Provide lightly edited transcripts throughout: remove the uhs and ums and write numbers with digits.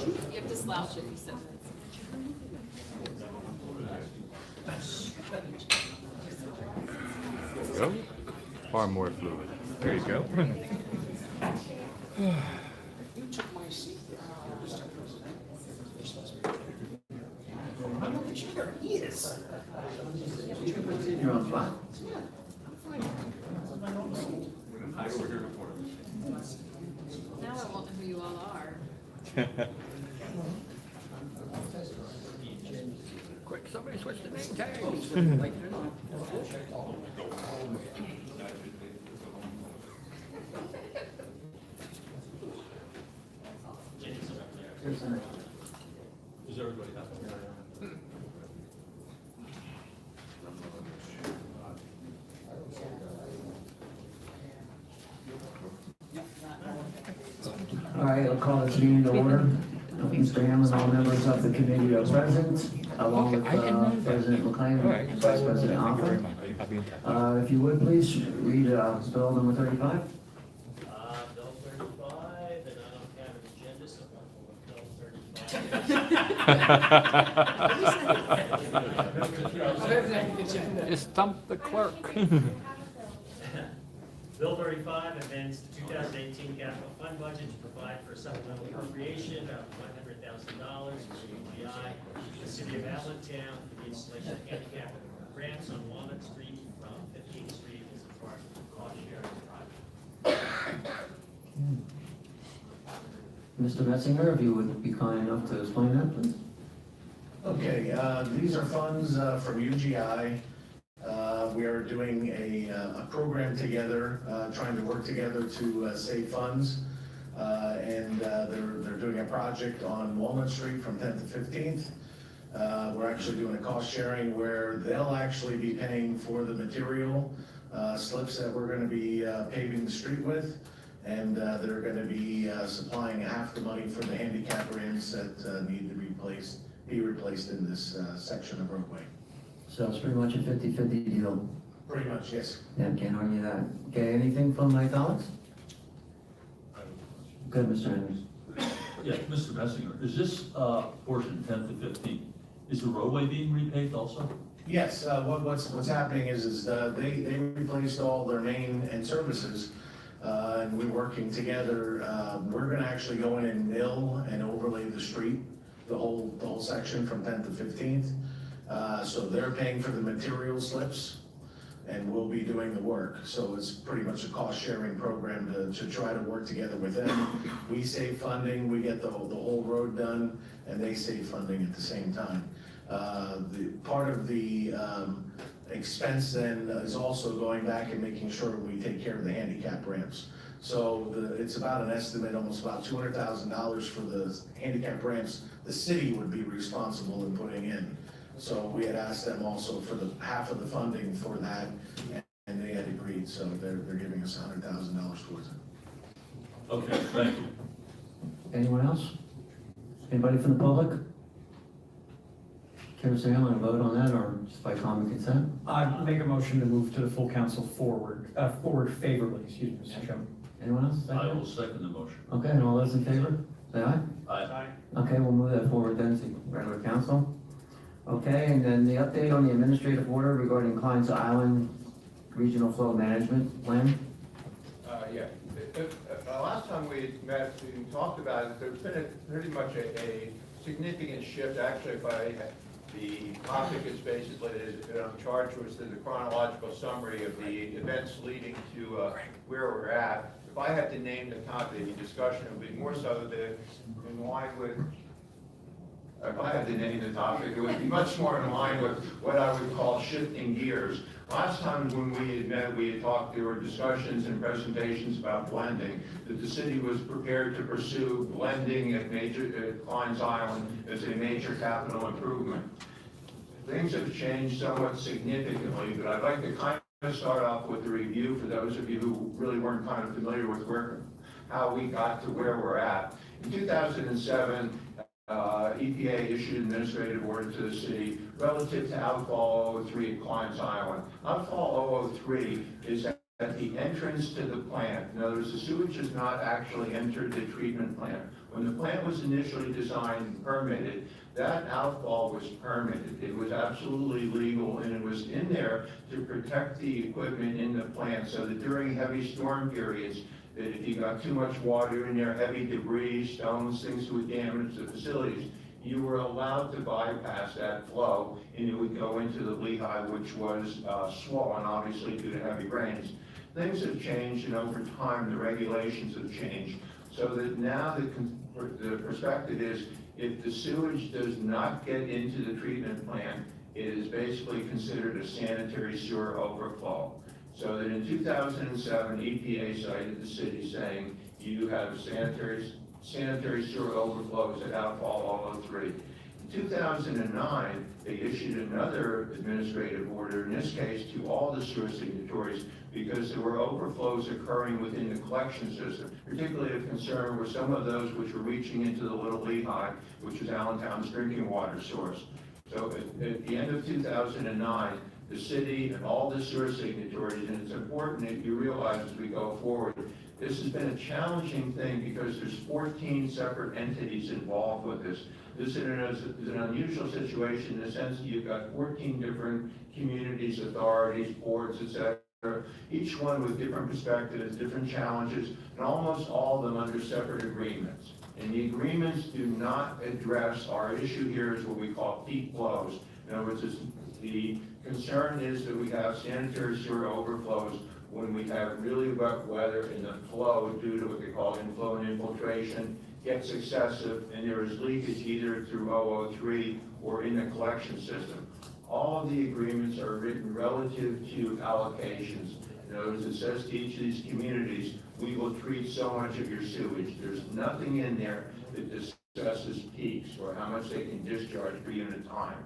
You have to slouch if you sit. There you go. Far more fluid. There you go. You took my seat there, Mr. President. You're supposed to be. I'm not sure he is. You can put it in your own file. Yeah, I'm fine. My own seat. Now I won't know who you all are. Quick, somebody switch the name tags. Is everybody happy? All right, I'll call this meeting to order. Mr. Hamlin, all members of the committee are present, along with President McLean, Vice President Alford. If you would, please read bill number 35. Bill 35, and I don't have an agenda, so Bill 35. Just stump the clerk. Bill 35 amends the 2018 capital fund budget to provide for supplemental appropriation of $100,000 for UGI, the city of Allentown, for the installation of handicap ramps on Walnut Street from 15th Street as a part of the cost sharing project. Mr. Metzinger, if you would be kind enough to explain that, please. Okay, these are funds from UGI. We are doing a program together, trying to work together to save funds. And they're doing a project on Walnut Street from 10th to 15th. We're actually doing a cost sharing where they'll actually be paying for the material slips that we're gonna be paving the street with. And they're gonna be supplying half the money for the handicap ramps that need to be replaced in this section of roadway. So it's pretty much a 50-50 deal. Pretty much, yes. Yeah, can't argue that. Okay, anything from my colleagues? Good, Mr. Henry. Yeah, Mr. Messinger, is this portion 10 to 15, is the roadway being repaved also? Yes, what's happening is they replaced all their main and services, and we're working together. We're gonna actually go in and mill and overlay the street, the whole section from 10th to 15th. So they're paying for the material slips, and we'll be doing the work. So it's pretty much a cost-sharing program to try to work together with them. We save funding, we get the whole road done, and they save funding at the same time. The part of the expense then is also going back and making sure we take care of the handicap ramps. So it's about an estimate, almost about $200,000 for the handicap ramps the city would be responsible in putting in. So we had asked them also for the half of the funding for that, and they had agreed, so they're giving us $100,000 towards it. Okay, thank you. Anyone else? Anybody from the public? Care to say I'm gonna vote on that, or just by common consent? I make a motion to move to the full council forward favorably, excuse me, Mr. Chairman. Anyone else? I will second the motion. Okay, and all those in favor, say aye. Aye. Okay, we'll move that forward then to regular council. Okay, and then the update on the administrative order regarding Klein's Island Regional Flow Management Plan. Yeah, last time we met, we talked about it, there's been pretty much a significant shift, actually, by the topic is basically, that I'm charged with the chronological summary of the events leading to where we're at. If I had to name the topic of the discussion, it would be more so that in line with, if I had to name the topic, it would be much more in line with what I would call shifting gears. Last time when we had met, we had talked, there were discussions and presentations about blending, that the city was prepared to pursue blending at Klein's Island as a major capital improvement. Things have changed somewhat significantly, but I'd like to kind of start off with a review for those of you who really weren't kind of familiar with how we got to where we're at. In 2007, EPA issued an administrative order to the city relative to outfall 003 at Klein's Island. Outfall 003 is at the entrance to the plant. In other words, the sewage has not actually entered the treatment plant. When the plant was initially designed and permitted, that outfall was permitted. It was absolutely legal, and it was in there to protect the equipment in the plant so that during heavy storm periods, that if you got too much water in there, heavy debris, stones, things that would damage the facilities, you were allowed to bypass that flow, and it would go into the Lehigh, which was swollen, obviously, due to heavy rains. Things have changed, and over time, the regulations have changed, so that now the perspective is, if the sewage does not get into the treatment plant, it is basically considered a sanitary sewer overflow. So that in 2007, EPA cited the city saying, you have sanitary sewer overflows at outfall 003. In 2009, they issued another administrative order, in this case to all the sewer signatories, because there were overflows occurring within the collection system. Particularly of concern were some of those which were reaching into the Little Lehigh, which is Allentown's drinking water source. So at the end of 2009, the city and all the sewer signatories, and it's important that you realize as we go forward, this has been a challenging thing because there's 14 separate entities involved with this. This is an unusual situation in the sense that you've got 14 different communities, authorities, boards, etc., each one with different perspectives, different challenges, and almost all of them under separate agreements. And the agreements do not address our issue here is what we call peak flows. In other words, the concern is that we have sanitary sewer overflows when we have really wet weather and the flow due to what they call inflow and infiltration gets excessive and there is leakage either through 003 or in the collection system. All of the agreements are written relative to allocations. In other words, it says to each of these communities, we will treat so much of your sewage. There's nothing in there that discusses peaks or how much they can discharge per unit time.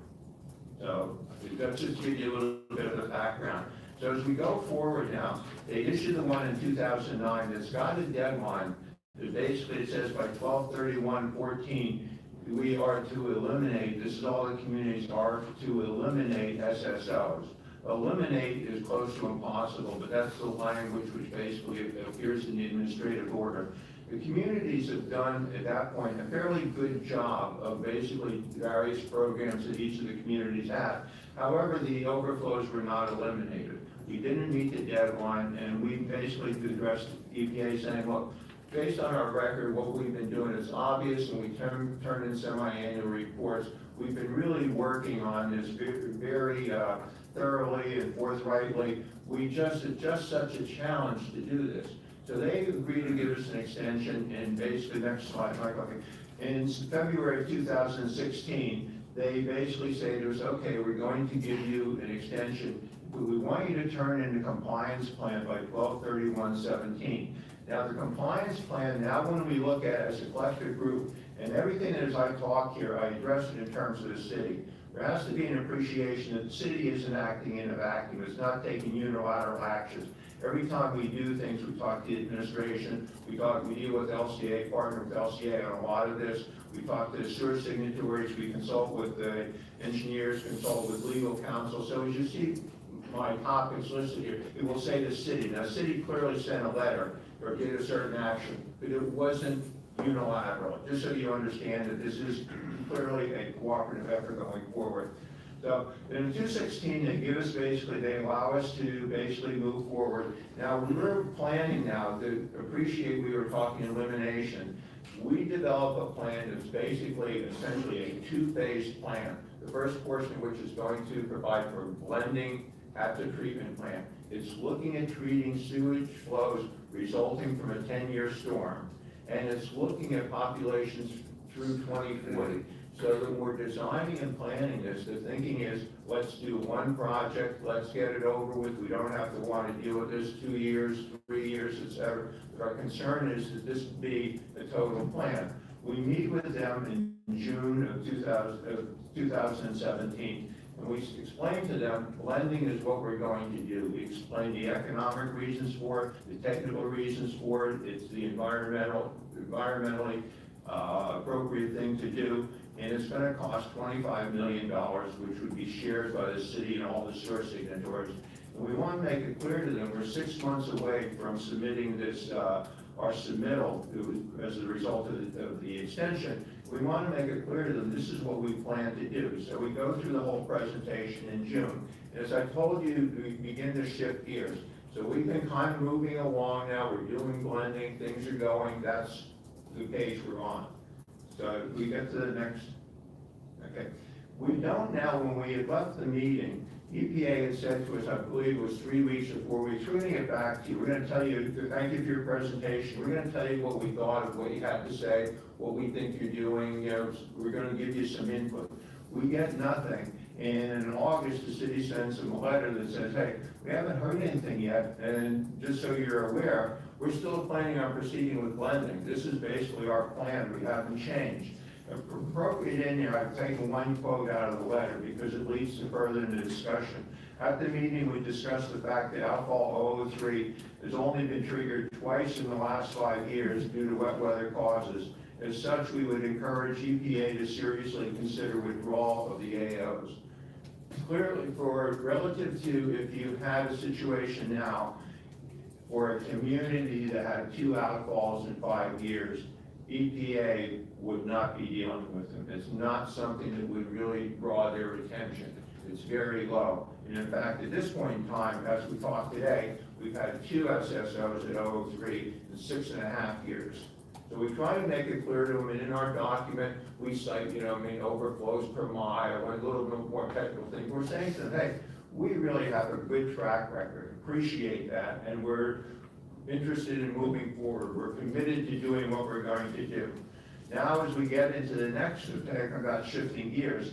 So that's just to give you a little bit of the background. So as we go forward now, they issued the one in 2009 that's got a deadline that basically it says by 12/31/14, we are to eliminate, this is all the communities are to eliminate SSOs. Eliminate is close to impossible, but that's the language which basically appears in the administrative order. The communities have done, at that point, a fairly good job of basically various programs that each of the communities have. However, the overflows were not eliminated. We didn't meet the deadline, and we basically addressed EPA saying, look, based on our record, what we've been doing is obvious, and we turn in semi-annual reports. We've been really working on this very thoroughly and forthrightly. It's just such a challenge to do this. So they agreed to give us an extension, and basically, next slide, Michael. In February of 2016, they basically say to us, okay, we're going to give you an extension, but we want you to turn in a compliance plan by 12/31/17. Now, the compliance plan, now when we look at it as a collective group, and everything as I talk here, I address it in terms of the city. There has to be an appreciation that the city isn't acting in a vacuum. It's not taking unilateral actions. Every time we do things, we talk to the administration, we deal with LCA, partner with LCA on a lot of this. We talk to the sewer signatories, we consult with the engineers, consult with legal counsel. So as you see my topics listed here, it will say the city. Now, the city clearly sent a letter or did a certain action, but it wasn't unilateral. Just so you understand that this is clearly a cooperative effort going forward. So in 2016, they give us they allow us to basically move forward. Now, we're planning now to appreciate we were talking elimination. We develop a plan that's basically essentially a two-phase plan. The first portion of which is going to provide for blending at the treatment plant. It's looking at treating sewage flows resulting from a 10-year storm. And it's looking at populations through 2040. So that we're designing and planning this, the thinking is, let's do one project, let's get it over with. We don't have to want to deal with this 2 years, 3 years, etc. But our concern is that this be a total plan. We meet with them in June of 2017, and we explain to them blending is what we're going to do. We explain the economic reasons for it, the technical reasons for it. It's the environmentally appropriate thing to do. And it's going to cost $25 million, which would be shared by the city and all the sewer signatories. And we want to make it clear to them, we're 6 months away from submitting this our submittal as a result of the extension, we want to make it clear to them, this is what we plan to do. So we go through the whole presentation in June. As I told you, we begin to shift gears. So we've been kind of moving along now, we're doing blending, things are going, that's the page we're on. So we get to the next, okay. We don't now, when we had left the meeting, EPA had said to us, I believe it was 3 weeks or 4 weeks, we're gonna get back to you, we're gonna tell you, thank you for your presentation, we're gonna tell you what we thought of what you had to say, what we think you're doing, you know, we're gonna give you some input. We get nothing, and in August, the city sends them a letter that says, hey, we haven't heard anything yet, and just so you're aware, we're still planning on proceeding with blending. This is basically our plan, we haven't changed. Appropriate in there, I've taken one quote out of the letter because it leads to further in the discussion. At the meeting, we discussed the fact that outfall 003 has only been triggered twice in the last 5 years due to wet weather causes. As such, we would encourage EPA to seriously consider withdrawal of the AOs. Clearly, relative to if you had a situation now for a community that had 2 outfalls in 5 years, EPA would not be dealing with them. It's not something that would really draw their attention. It's very low. And in fact, at this point in time, as we talk today, we've had 2 SSOs at 003 in 6.5 years. So we try to make it clear to them, and in our document, we cite, overflows per mile, and a little bit more technical things. We're saying to them, hey, we really have a good track record, appreciate that, and we're interested in moving forward. We're committed to doing what we're going to do. Now, as we get into the next thing about shifting gears,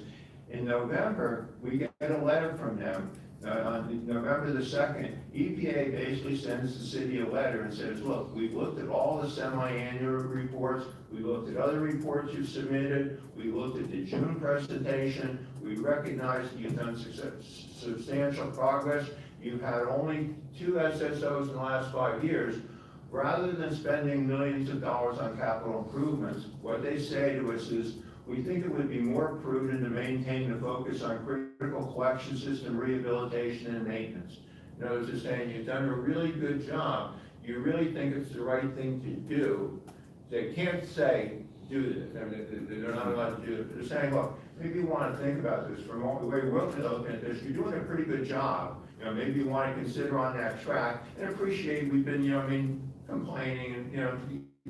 in November, we get a letter from them. On November the 2nd, EPA basically sends the city a letter and says, look, we've looked at all the semi-annual reports, we looked at other reports you submitted, we looked at the June presentation, we recognize that you've done substantial progress, you've had only 2 SSOs in the last 5 years. Rather than spending millions of dollars on capital improvements, what they say to us is, we think it would be more prudent to maintain the focus on critical collection system rehabilitation and maintenance. In other words, they're saying you've done a really good job. You really think it's the right thing to do. They can't say, do this. I mean, they're not allowed to do it. They're saying, look, maybe you want to think about this from the way we're looking at this. You're doing a pretty good job. Maybe you want to consider on that track and appreciate we've been, complaining and,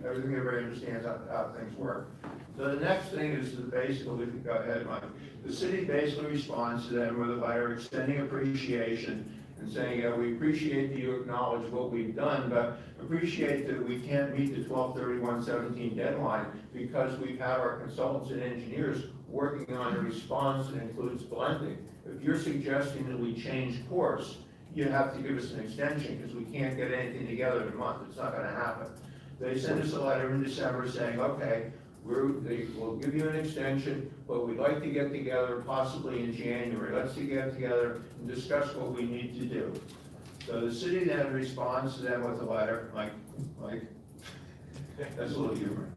everything everybody understands how things work. So the next thing is basically, go ahead, Mike. The city basically responds to them with a letter extending appreciation and saying, we appreciate that you acknowledge what we've done, but appreciate that we can't meet the 12/31/17 deadline because we've had our consultants and engineers working on a response that includes blending. If you're suggesting that we change course, you have to give us an extension because we can't get anything together in a month. It's not going to happen. They sent us a letter in December saying, okay, we'll give you an extension, but we'd like to get together possibly in January. Let's get together and discuss what we need to do. So the city then responds to them with a letter, like that's a little humor.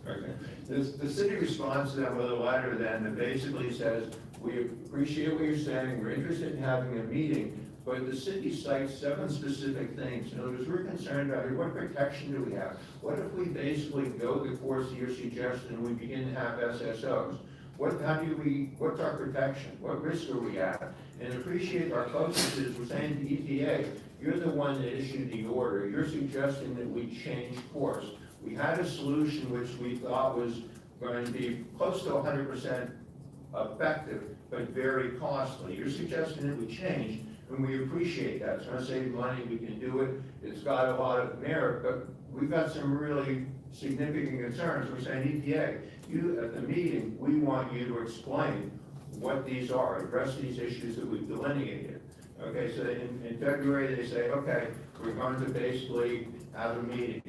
Okay. The city responds to them with a letter then that basically says, we appreciate what you're saying, we're interested in having a meeting, but the city cites 7 specific things. In other words, we're concerned about what protection do we have? What if we basically go the course of your suggestion and we begin to have SSOs? What's our protection? What risk are we at? And appreciate our focus is we're saying to EPA, you're the one that issued the order. You're suggesting that we change course. We had a solution which we thought was going to be close to 100% effective, but very costly. You're suggesting that we change, and we appreciate that. It's going to save money, we can do it. It's got a lot of merit, but we've got some really significant concerns. We're saying, EPA, you at the meeting, we want you to explain what these are, address these issues that we've delineated. Okay, so in February, they say, okay, we're going to basically have a meeting.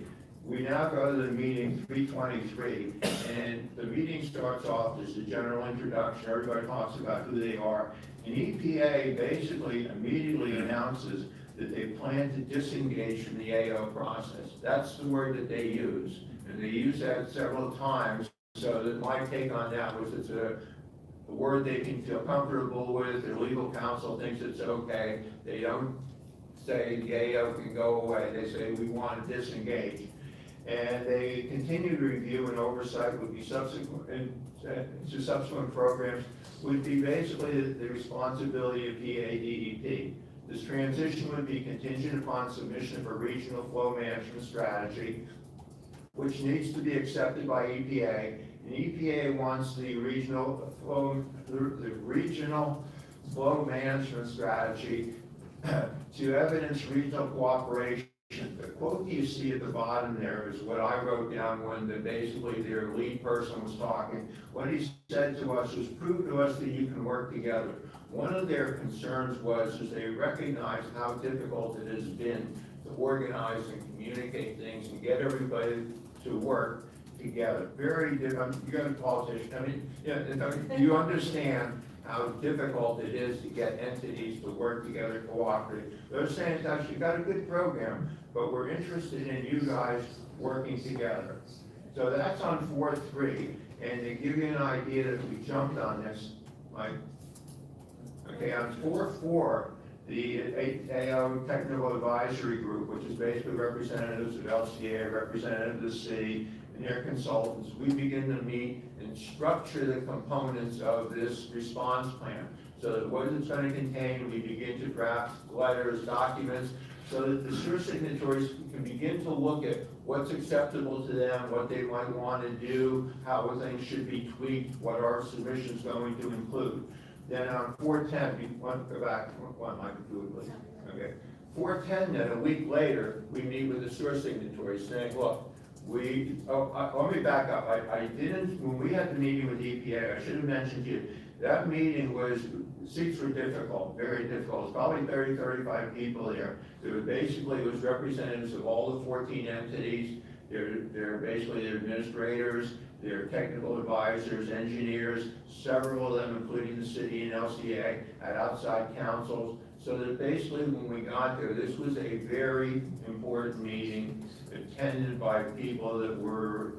We now go to the meeting 323, and the meeting starts off as a general introduction. Everybody talks about who they are. And EPA basically immediately announces that they plan to disengage from the AO process. That's the word that they use. And they use that several times, so that my take on that was it's a word they can feel comfortable with. Their legal counsel thinks it's okay. They don't say the AO can go away. They say we want to disengage. And a continued review and oversight would be subsequent, to subsequent programs would be basically the responsibility of PADEP. This transition would be contingent upon submission of a regional flow management strategy, which needs to be accepted by EPA. And EPA wants the regional flow management strategy to evidence regional cooperation. The quote you see at the bottom there is what I wrote down when basically their lead person was talking. What he said to us was, prove to us that you can work together. One of their concerns was they recognize how difficult it has been to organize and communicate things and get everybody to work together. Very difficult. You're a politician. I mean, you understand how difficult it is to get entities to work together, cooperate. They're saying, you've got a good program, but we're interested in you guys working together. So that's on 4.3, and to give you an idea that we jumped on this, Mike. Okay, on 4.4, the AO Technical Advisory Group, which is basically representatives of LCA, representatives of the city, and their consultants, we begin to meet and structure the components of this response plan. So that what it's going to contain, we begin to draft letters, documents, so that the sewer signatories can begin to look at what's acceptable to them, what they might want to do, how things should be tweaked, what our submission is going to include. Then on 4.10, you want to go back, one, Mike, do it, please. Okay. 4.10, then a week later, we meet with the sewer signatories saying, look, let me back up. I didn't, when we had the meeting with EPA, I should have mentioned to you, that meeting was, seats were difficult, very difficult. It's probably 30, 35 people there. It was representatives of all the 14 entities. They're basically their administrators, their technical advisors, engineers, several of them, including the city and LCA, had outside counsels. So that basically when we got there, this was a very important meeting attended by people that were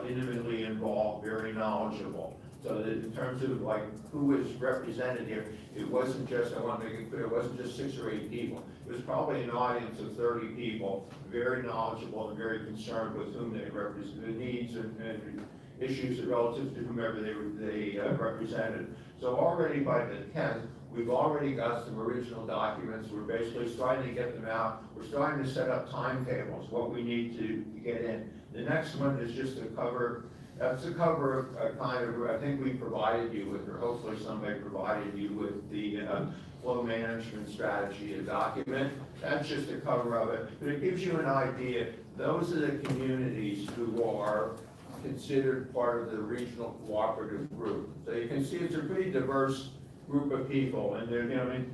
intimately involved, very knowledgeable. So that in terms of like who was represented here, it wasn't just, I want to make it clear, it wasn't just 6 or 8 people. It was probably an audience of 30 people, very knowledgeable and very concerned with whom they represented, the needs and issues relative to whomever they represented. So already by the 10th, we've already got some original documents. We're basically starting to get them out. We're starting to set up timetables, what we need to get in. The next one is just a cover. That's a cover of kind of, I think we provided you with, or hopefully somebody provided you with the flow management strategy, a document. That's just a cover of it. But it gives you an idea. Those are the communities who are considered part of the regional cooperative group. So you can see it's a pretty diverse group of people, and they're,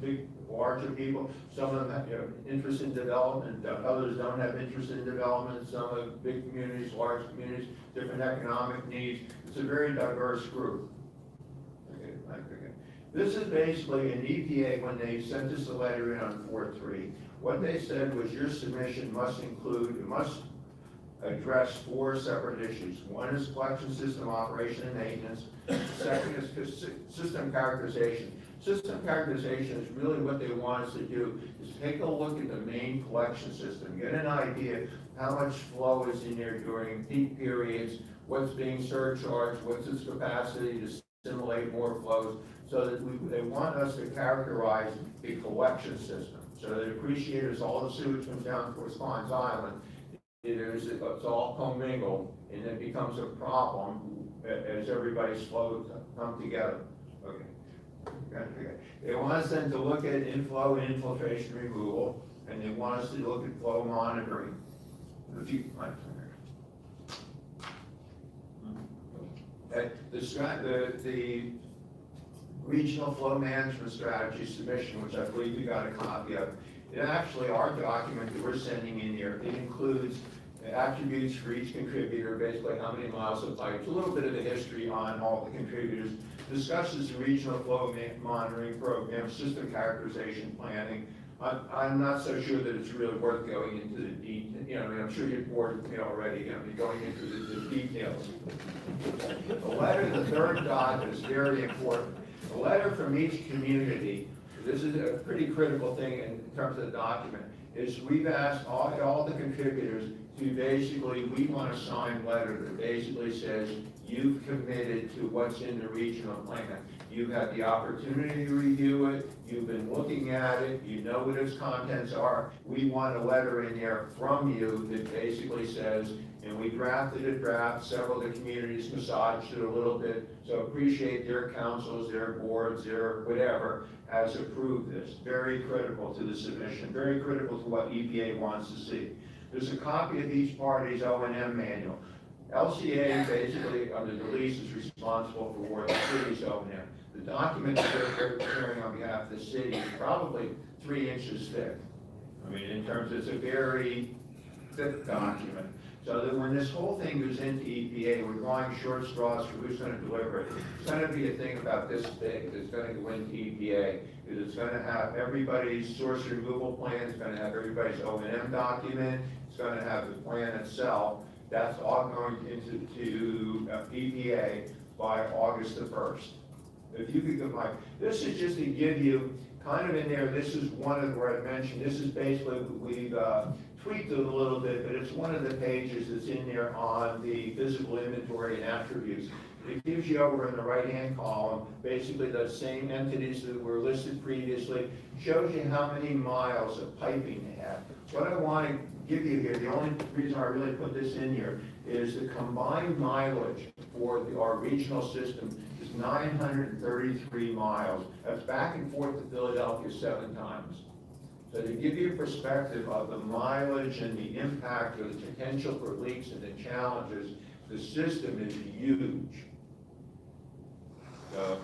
big, larger people. Some of them have, interest in development, others don't have interest in development. Some have big communities, large communities, different economic needs. It's a very diverse group. Okay. This is basically an EPA, when they sent us a letter in on 4.3, what they said was your submission must include, it must address 4 separate issues. One is collection system operation and maintenance. Second is system characterization. System characterization is really what they want us to do, is take a look at the main collection system, get an idea how much flow is in there during peak periods, what's being surcharged, what's its capacity to stimulate more flows, so that they want us to characterize the collection system. So that appreciators, all the sewage comes down towards Fines Island, it's all commingled, and it becomes a problem as everybody's flows come together. Okay. They want us then to look at inflow and infiltration removal, and they want us to look at flow monitoring. The regional flow management strategy submission, which I believe you got a copy of, it actually, our document that we're sending in here, it includes attributes for each contributor, basically how many miles of pipes, a little bit of the history on all the contributors, discusses the regional flow monitoring program, system characterization planning. I'm not so sure that it's really worth going into the detail. I'm sure you're bored with me already. Going into the details. The letter, the third dot, is very important. The letter from each community. This is a pretty critical thing in terms of the document, is we've asked all the contributors to basically, we want a signed letter that basically says, you've committed to what's in the regional plan. You've had the opportunity to review it, you've been looking at it, you know what its contents are. We want a letter in there from you that basically says, and we drafted a draft, several of the communities massaged it a little bit, so appreciate their councils, their boards, their whatever, has approved this. Very critical to the submission, very critical to what EPA wants to see. There's a copy of each party's O&M manual. LCA basically, under the lease, is responsible for the city's O&M. The document that they're preparing on behalf of the city is probably 3 inches thick. I mean, in terms, it's a very thick document. So that when this whole thing goes into EPA, we're drawing short straws for who's going to deliver it. It's going to be a thing about this big that's going to go into EPA. It's going to have everybody's source removal plan. It's going to have everybody's O&M document. It's going to have the plan itself. That's all going into EPA by August the 1st. If you could give this is just to give you kind of in there, this is one of where I mentioned, this is basically, we've tweaked it a little bit, but it's one of the pages that's in there on the physical inventory and attributes. It gives you over in the right-hand column, basically the same entities that were listed previously, shows you how many miles of piping they have. What I want to give you here, the only reason I really put this in here, is the combined mileage for our regional system is 933 miles. That's back and forth to Philadelphia 7 times. So to give you a perspective of the mileage and the impact of the potential for leaks and the challenges, the system is huge. So,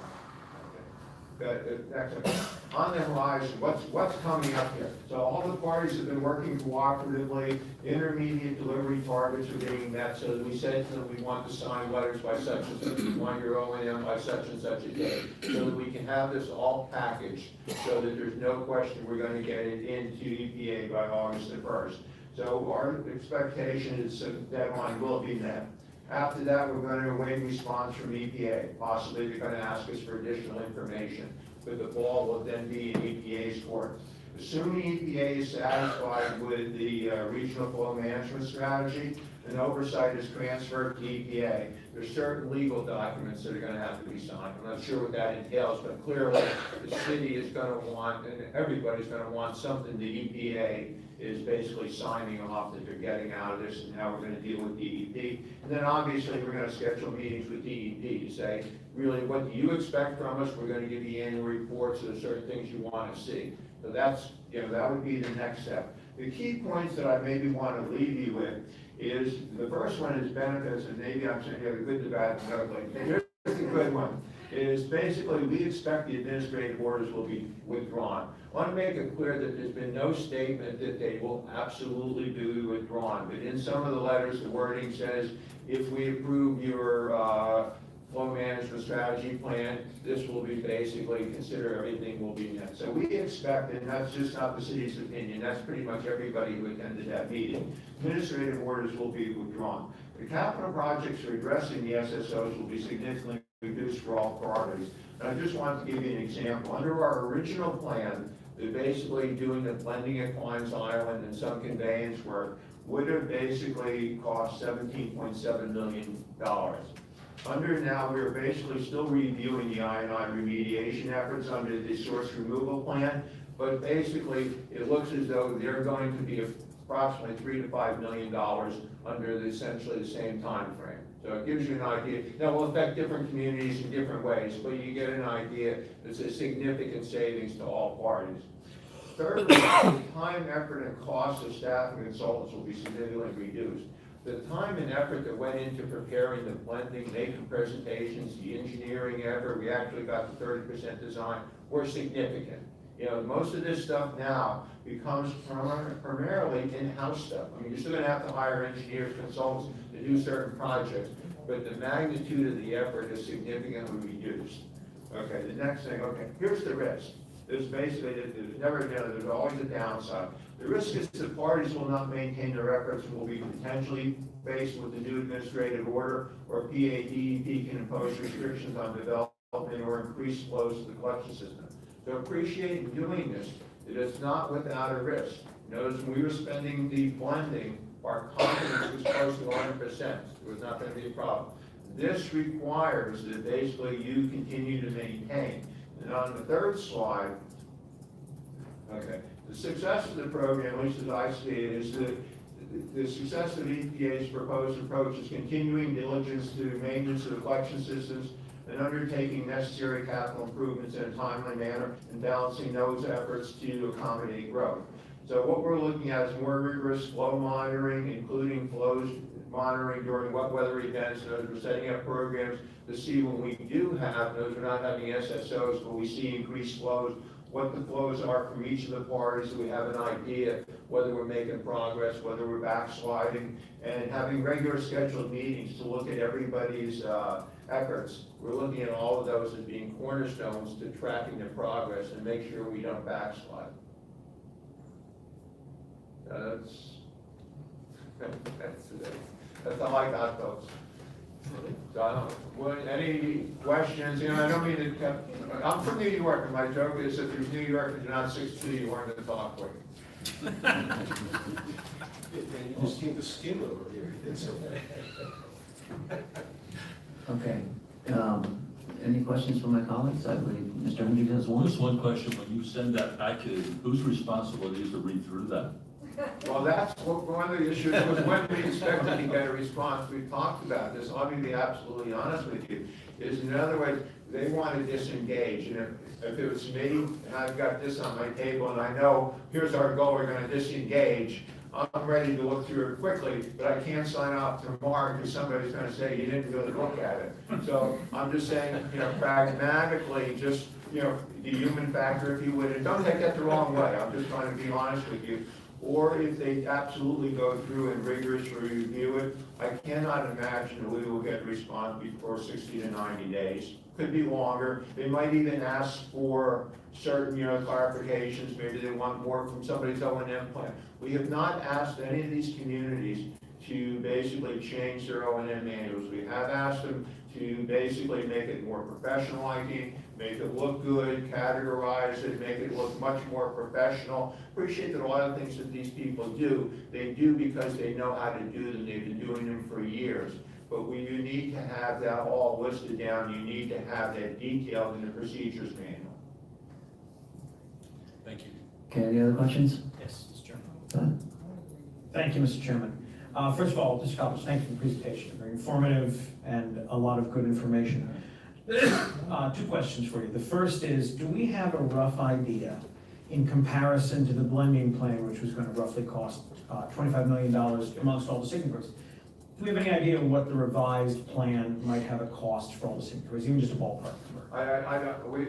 on the horizon, what's coming up here? So all the parties have been working cooperatively. Intermediate delivery targets are being met. So we said to them, we want to sign letters by such and such, we want your O&M by such and such a day, so that we can have this all packaged, so that there's no question we're going to get it into EPA by August the 1st. So our expectation is the deadline will be met. After that, we're going to await response from EPA. Possibly they're going to ask us for additional information, but the ball will then be in EPA's court. Assuming EPA is satisfied with the regional flow management strategy, an oversight is transferred to EPA. There's certain legal documents that are going to have to be signed. I'm not sure what that entails, but clearly the city is going to want, and everybody's going to want something the EPA is basically signing off that they're getting out of this and how we're going to deal with DEP. And then obviously we're going to schedule meetings with DEP to say, really, what do you expect from us? We're going to give you annual reports. There are certain things you want to see. So that's, that would be the next step. The key points that I maybe want to leave you with is, the first one is benefits, and maybe I'm saying, the good, the bad, and the ugly. Here's the good one, is basically we expect the administrative orders will be withdrawn. I want to make it clear that there's been no statement that they will absolutely be withdrawn, but in some of the letters, the wording says, if we approve your flow management strategy plan, this will be basically, consider everything will be met. So we expect, and that's just not the city's opinion, that's pretty much everybody who attended that meeting, administrative orders will be withdrawn. The capital projects for addressing the SSOs will be significantly reduced for all parties. And I just wanted to give you an example. Under our original plan, they're basically doing the blending at Klein's Island and some conveyance work would have basically cost $17.7 million. Under now, we're basically still reviewing the I&I remediation efforts under the source removal plan, but basically it looks as though they're going to be approximately $3 to $5 million under essentially the same time frame. So it gives you an idea. That will affect different communities in different ways, but you get an idea. It's a significant savings to all parties. Thirdly, the time, effort, and cost of staff and consultants will be significantly reduced. The time and effort that went into preparing the blending, making presentations, the engineering effort, we actually got the 30% design, were significant. Most of this stuff now becomes primarily in-house stuff. I mean, you're still going to have to hire engineers, consultants to do certain projects, but the magnitude of the effort is significantly reduced. Okay, the next thing, here's the risk. There's basically, there's always a downside. The risk is that parties will not maintain their efforts and will be potentially faced with the new administrative order, or PADEP can impose restrictions on development or increase flows to the collection system. So appreciate in doing this, it is not without a risk. Notice when we were spending the blending, our confidence was close to 100%. It was not going to be a problem. This requires that basically you continue to maintain. And on the third slide, okay, the success of the program, at least as I see it, is that the success of EPA's proposed approach is continuing diligence to maintenance of the collection systems and undertaking necessary capital improvements in a timely manner and balancing those efforts to accommodate growth. So what we're looking at is more rigorous flow monitoring, including flows monitoring during wet weather events. We're setting up programs to see when we do have those, we're not having SSOs, but we see increased flows, what the flows are from each of the parties, so we have an idea whether we're making progress, whether we're backsliding, and having regular scheduled meetings to look at everybody's efforts. We're looking at all of those as being cornerstones to tracking the progress and make sure we don't backslide. That's all I got, folks. So, any questions? You know, I don't mean to. I'm from New York, and my joke is if you're New York and you're not 6'2", you weren't going to talk quick. You just came to skim over here. It's okay. Okay. Any questions from my colleagues? I believe Mr. Hendrick has one. Just one question, when you send that back to, whose responsibility is to read through that? Well, that's one of the issues was when we expected to get a response. We've talked about this. I'll be absolutely honest with you. Is in other words, they want to disengage. And if it was me, and I've got this on my table, and I know here's our goal, we're going to disengage. I'm ready to look through it quickly, but I can't sign off tomorrow because somebody's going to say you didn't really look at it. So I'm just saying, you know, pragmatically, just you know, the human factor, if you would, and don't take that the wrong way. I'm just trying to be honest with you. Or if they absolutely go through and rigorously review it, I cannot imagine that we will get a response before 60 to 90 days. Could be longer. They might even ask for certain, you know, clarifications. Maybe they want more from somebody's O&M plan. We have not asked any of these communities to basically change their O&M manuals. We have asked them to basically make it more professional looking, make it look good, categorize it, make it look much more professional. Appreciate that a lot of things that these people do, they do because they know how to do them. They've been doing them for years. But you need to have that all listed down. You need to have that detailed in the procedures manual. Thank you. Okay, any other questions? Yes, Mr. Chairman. Go ahead. Thank you, Mr. Chairman. First of all, Mr. Coppers, thank you for the presentation. Very informative and a lot of good information. 2 questions for you. The first is, do we have a rough idea in comparison to the blending plan, which was going to roughly cost $25 million amongst all the signatories? Do we have any idea what the revised plan might have a cost for all the signatories, even just a ballpark number?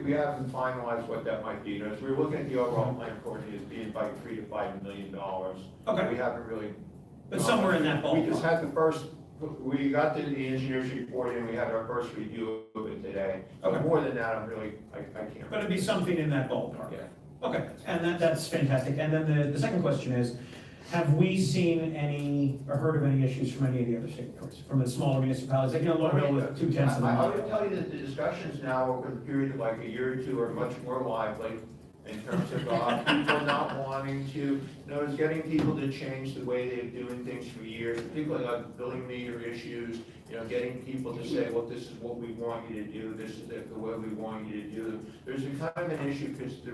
We haven't finalized what that might be. You know, as we're looking at the overall plan for it, it's being like $3 to $5 million. Okay. We haven't really. But somewhere in that ballpark. We just had we got the engineer's report and we had our first review of it today. So Okay. more than that, I can't. But it'd be something in that ballpark. Yeah. Okay, and that's fantastic. And then the second question is, have we seen any, or heard of any issues from any of the other signatories, from the smaller municipalities, like, you know, Lauderdale with 2/10 of the I would mile? tell you that the discussions now over the period of like a year or two are much more lively in terms of people not wanting to, you know, it's getting people to change the way they're doing things for years, particularly like billing meter issues, you know, getting people to say, well, this is what we want you to do, this is the way we want you to do it. There's a kind of an issue because the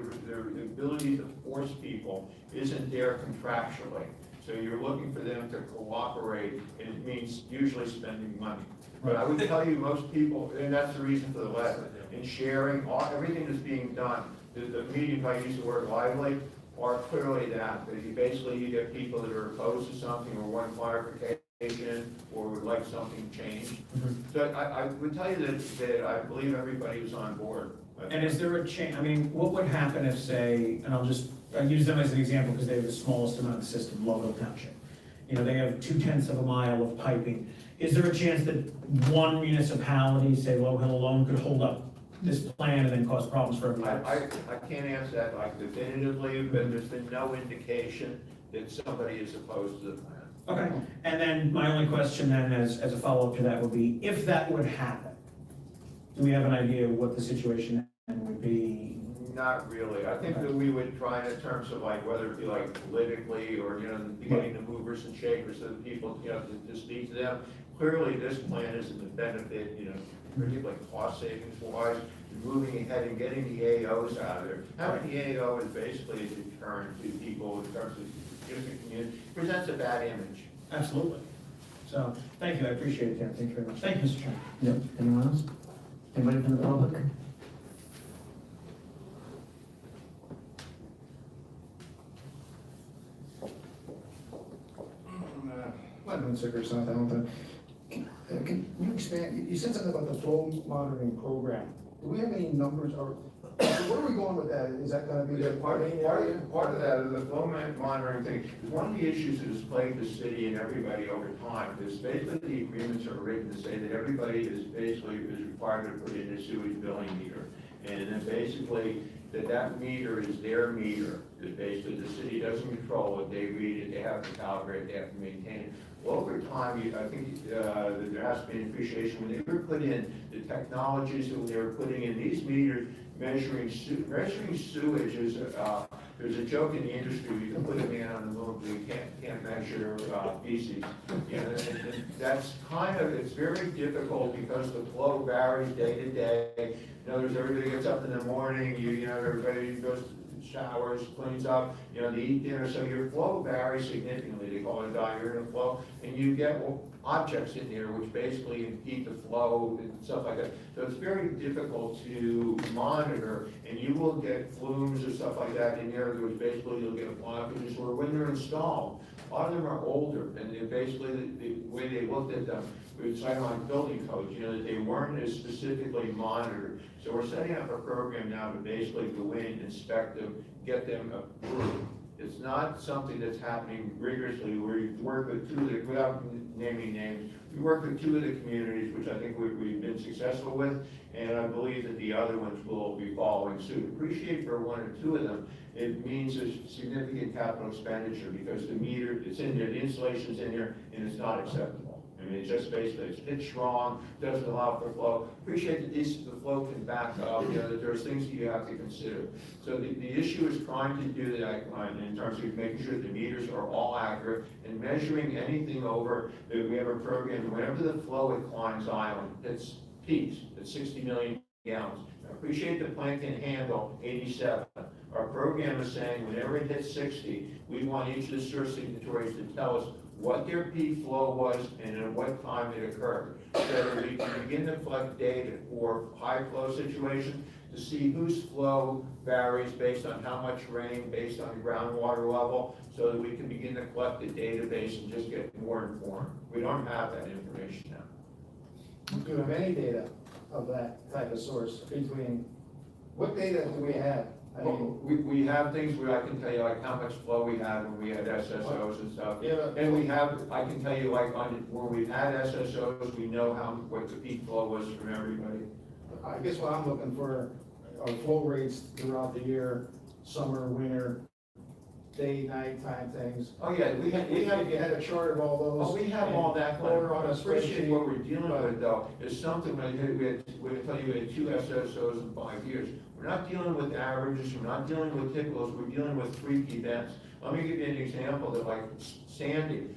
ability to force people isn't there contractually. So you're looking for them to cooperate, and it means usually spending money. But I would tell you, most people, and that's the reason for the letter, in sharing, everything that's being done, the meeting, I use the word lively, are clearly that you get people that are opposed to something or want clarification or would like something changed. So I would tell you that I believe everybody was on board. And is there a change, I mean, what would happen if, say, and I'll use them as an example because they have the smallest amount of the system, Lovell Township. You know, they have 2/10 of a mile of piping. Is there a chance that one municipality, say Low Hill alone, could hold up this plan and then cause problems for everyone else? I can't answer that like definitively, but there's been no indication that somebody is opposed to the plan. Okay, and then my only question then as a follow-up to that would be, if that would happen, do we have an idea of what the situation then would be Not really. I think that we would try in terms of like, whether it be like politically or, getting the movers and shakers of the people, to speak to them. Clearly, this plan isn't a benefit, particularly cost savings wise, moving ahead and getting the AOs out of there. Having the AO is basically a deterrent to people in terms of different community, presents a bad image. Absolutely. So, thank you, I appreciate it, Dan, thank you very much. Thank you, Mr. Chairman. Yep, anyone else? Anybody from the public? Not doing cigarettes, not that, I don't think. Can you expand, you said something about the flow monitoring program. Do we have any numbers, or where are we going with that? Is that gonna be the Part main area? of that is the flow monitoring thing. One of the issues that has plagued the city and everybody over time is basically the agreements are written to say that everybody is required to put in a sewage billing meter. And then basically, that meter is their meter, that basically the city doesn't control it, they read it, they have to calibrate, they have to maintain it. Well, over time, I think that there has to be an appreciation, when they were put in the technologies that they were putting in these meters, measuring sewage is, there's a joke in the industry, you can put a man on the moon, but you can't measure feces. And that's it's very difficult because the flow varies day to day. In other words, everybody gets up in the morning, everybody goes, showers, cleans up, they eat dinner, so your flow varies significantly. They call it diurnal flow, and you get objects in there which basically impede the flow and stuff like that. So it's very difficult to monitor, and you will get flumes or stuff like that in there, which basically you'll get blockages, or when they're installed, a lot of them are older, and they're basically, the way they looked at them, we would cite on building codes, that they weren't as specifically monitored. So we're setting up a program now to basically go in, inspect them, get them approved. It's not something that's happening rigorously. We work with without naming names, we work with two of the communities, which I think we've been successful with, and I believe that the other ones will be following suit. Appreciate for one or two of them, it means a significant capital expenditure because the meter, it's in there, the installation's in there, and it's not acceptable. I mean, it's just basically, it's pitched wrong, doesn't allow for flow. Appreciate that the flow can back up, that there's things that you have to consider. So the issue is trying to do that in terms of making sure the meters are all accurate and measuring anything over, we have a program, whenever the flow at Klein's Island, it's peaks, it's 60 million gallons. I appreciate the plant can handle 87. Our program is saying whenever it hits 60, we want each of the source signatories to tell us what their peak flow was and at what time it occurred. So that we can begin to collect data for high flow situations to see whose flow varies based on how much rain, based on the groundwater level, so that we can begin to collect the database and just get more informed. We don't have that information now. Do you have any data of that type of source between, what data do we have? I Well, mean, we have things where I can tell you like how much flow we had when we had SSOs and stuff. Yeah. And we have, I can tell you like where we've had SSOs, we know what the peak flow was from everybody. I guess what I'm looking for are flow rates throughout the year, summer, winter, day, night time things. Oh, yeah, we had, If you had a chart of all those. oh, we have all that, but Or on a appreciate spreadsheet. what we're dealing with though, is something, we tell you we had 2 SSOs in 5 years. We're not dealing with averages, we're not dealing with typicals, we're dealing with freak events. Let me give you an example that like Sandy,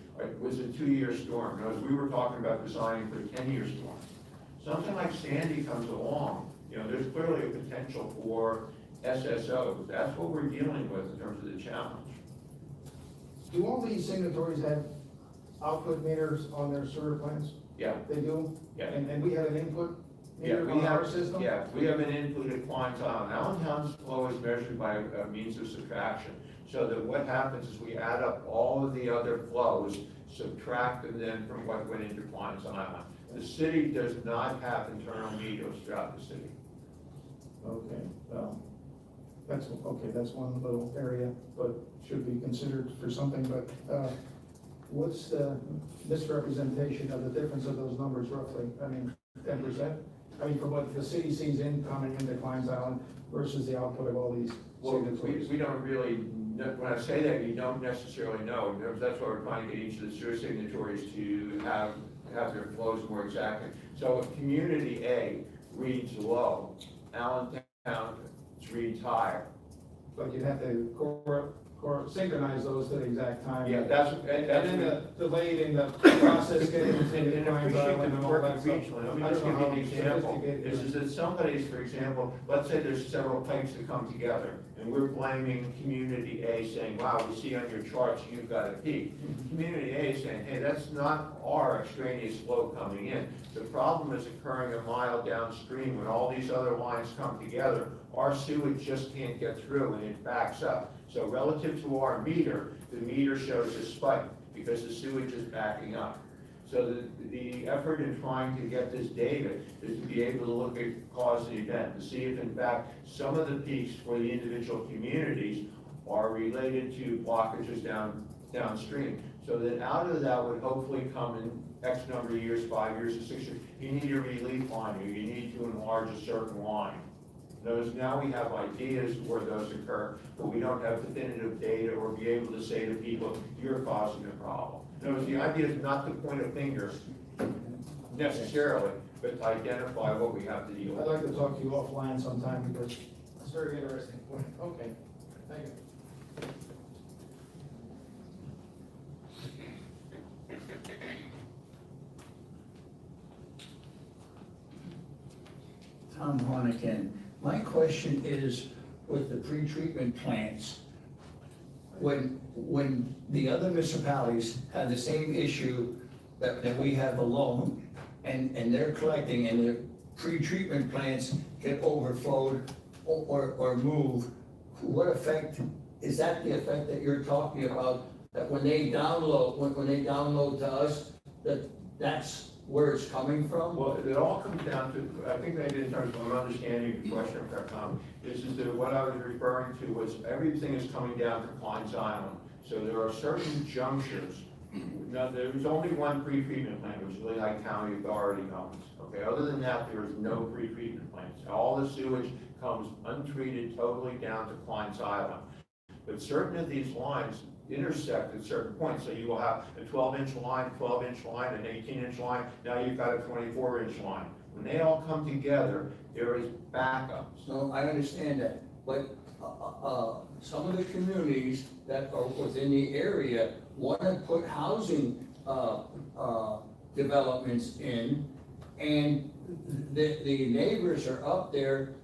was a 2-year storm. As we were talking about designing for a 10-year storm. Something like Sandy comes along, there's clearly a potential for SSOs. That's what we're dealing with in terms of the challenge. Do all these signatories have output meters on their sewer plants? Yeah, They do? yeah. And we have an input Yeah, meter we on our have, system? yeah, we have an input at Klein's Island. Allentown's flow is measured by a means of subtraction. So that what happens is we add up all of the other flows, subtract them then from what went into Klein's Island. The city does not have internal meters throughout the city. Okay, well, that's one little area, but should be considered for something, but, what's the misrepresentation of the difference of those numbers roughly? I mean, 10%? I mean, from what the city sees coming into Klein's Island versus the output of all these Well, signatories? we don't really, when I say that, you don't necessarily know. Because that's why we're trying to get each of the sewer signatories to have their flows more exactly. So if community A reads low, Allentown reads higher. But you'd have to synchronize those to the exact time. Yeah, that's, And then the delay in the process getting And to the and client appreciate and the all work that of stuff. regional, let me I just don't give know you an how example, sophisticated is that somebody's, for example, let's say there's several pipes that come together, and we're blaming community A, saying, wow, we see on your charts you've got a peak. Community A is saying, hey, that's not our extraneous flow coming in. The problem is occurring a mile downstream when all these other lines come together. Our sewage just can't get through and it backs up. So relative to our meter, the meter shows a spike because the sewage is backing up. So the effort in trying to get this data is to be able to look at cause and event, to see if in fact some of the peaks for the individual communities are related to blockages downstream. So that out of that would hopefully come in X number of years, 5 years or 6 years, you need a relief line or you need to enlarge a certain line. Those, now we have ideas where those occur, but we don't have definitive data or be able to say to people, you're causing the problem. In other words, the idea is not to point a finger necessarily, but to identify what we have to deal I'd with. like to talk to you offline sometime because it's very interesting. Okay, thank you. Tom Hornican. My question is with the pretreatment plants, when the other municipalities have the same issue that we have alone, and they're collecting and the pretreatment plants get overflowed or move, what effect, is that the effect that you're talking about? That when they download, when they download to us, that's where it's coming from? Well, it all comes down to, I think maybe in terms of an understanding of the question, is that what I was referring to was everything is coming down to Klein's Island. So there are certain junctures. Now, there's only one pretreatment plant, which Lehigh County Authority owns. Okay, other than that, there is no pretreatment plants. All the sewage comes untreated totally down to Klein's Island. But certain of these lines intersect at certain points. So you will have a 12-inch line, 12-inch line, an 18-inch line. Now you've got a 24-inch line. When they all come together, there is backups. No, I understand that, but some of the communities that are within the area want to put housing developments in, and the neighbors are up there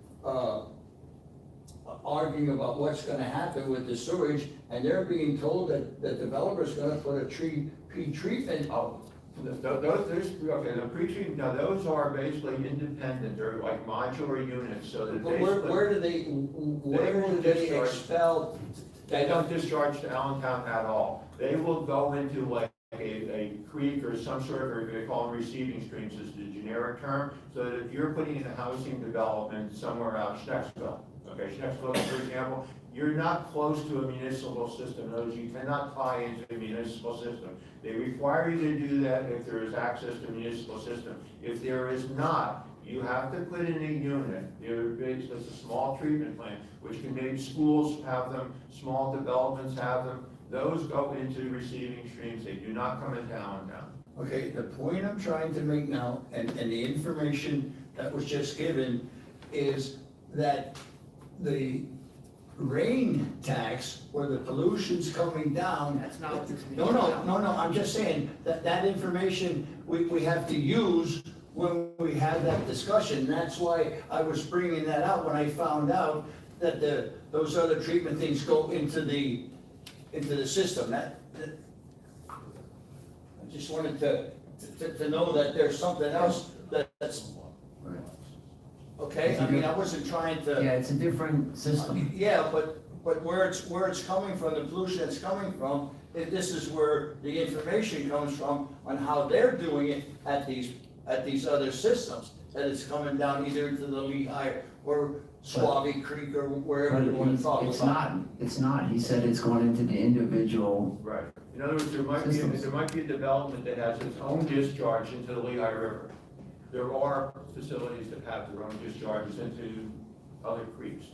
arguing about what's going to happen with the sewage, and they're being told that the developer's going to put a pre-treatment. Okay, the pretreatment, now those are basically independent, they're like modular units, so that But where do they expel? They don't discharge to Allentown at all. They will go into like a creek or some sort of, they call them receiving streams is the generic term, so that if you're putting in a housing development somewhere out Schnecksville, okay, Schnecksville, for example, you're not close to a municipal system. In other words, you cannot tie into a municipal system. They require you to do that if there is access to a municipal system. If there is not, you have to put in a unit. It's a small treatment plant, which can maybe schools have them, small developments have them. Those go into receiving streams. They do not come into Allentown. Okay, the point I'm trying to make now, and the information that was just given, is that the rain tax, where the pollution's coming down. That's not what this No, I'm just saying that information we have to use when we have that discussion. That's why I was bringing that out when I found out that those other treatment things go into the system. I just wanted to know that there's something else that's, okay? I mean, I wasn't trying to. Yeah, it's a different system. Yeah, but where it's coming from, the pollution that's coming from, this is where the information comes from on how they're doing it at these other systems. That it's coming down either into the Lehigh or Suave Creek or wherever you want to talk about. It's not. He said it's going into the individual. Right. In other words, there might be a development that has its own discharge into the Lehigh River. There are facilities that have their own discharges into other creeks.